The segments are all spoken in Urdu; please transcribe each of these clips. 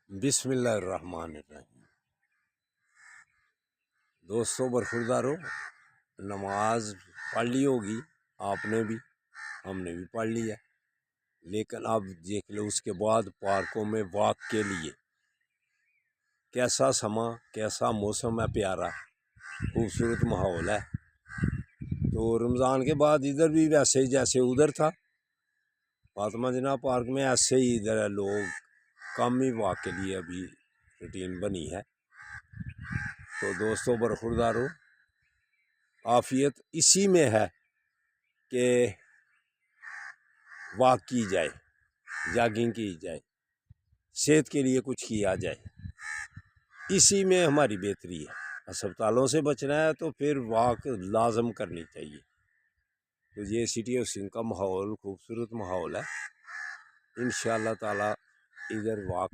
بسم اللہ الرحمن الرحیم۔ دوستوں برخوردارو، نماز پڑھ لی ہوگی آپ نے بھی، ہم نے بھی پڑھ لی ہے، لیکن اب دیکھ لو اس کے بعد پارکوں میں واک کے لیے کیسا سما، کیسا موسم ہے، پیارا خوبصورت ماحول ہے۔ تو رمضان کے بعد ادھر بھی ویسے ہی جیسے ادھر تھا فاطمہ جناح پارک میں، ایسے ہی ادھر ہے، لوگ کم ہی واک کے لیے ابھی روٹین بنی ہے۔ تو دوستوں برخوردارو، عافیت اسی میں ہے کہ واک کی جائے، جاگنگ کی جائے، صحت کے لیے کچھ کیا جائے، اسی میں ہماری بہتری ہے۔ ہسپتالوں سے بچنا ہے تو پھر واک لازم کرنی چاہیے۔ تو یہ سٹی آف سندھ کا ماحول خوبصورت ماحول ہے، انشاءاللہ تعالی ادھر واک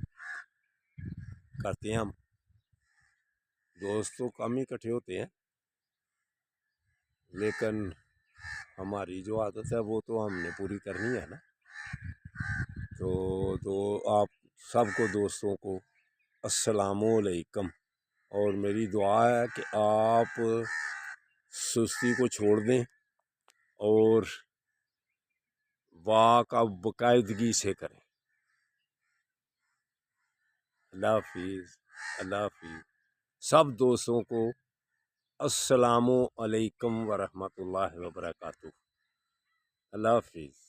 کرتے ہیں ہم۔ دوست تو کم ہی اکٹھے ہوتے ہیں، لیکن ہماری جو عادت ہے وہ تو ہم نے پوری کرنی ہے نا۔ تو آپ سب کو، دوستوں کو السلام علیکم، اور میری دعا ہے کہ آپ سستی کو چھوڑ دیں اور واک اب باقاعدگی سے کریں۔ اللہ حافظ، اللہ حافظ۔ سب دوستوں کو السلام علیکم ورحمۃ اللہ وبرکاتہ۔ اللہ حافظ۔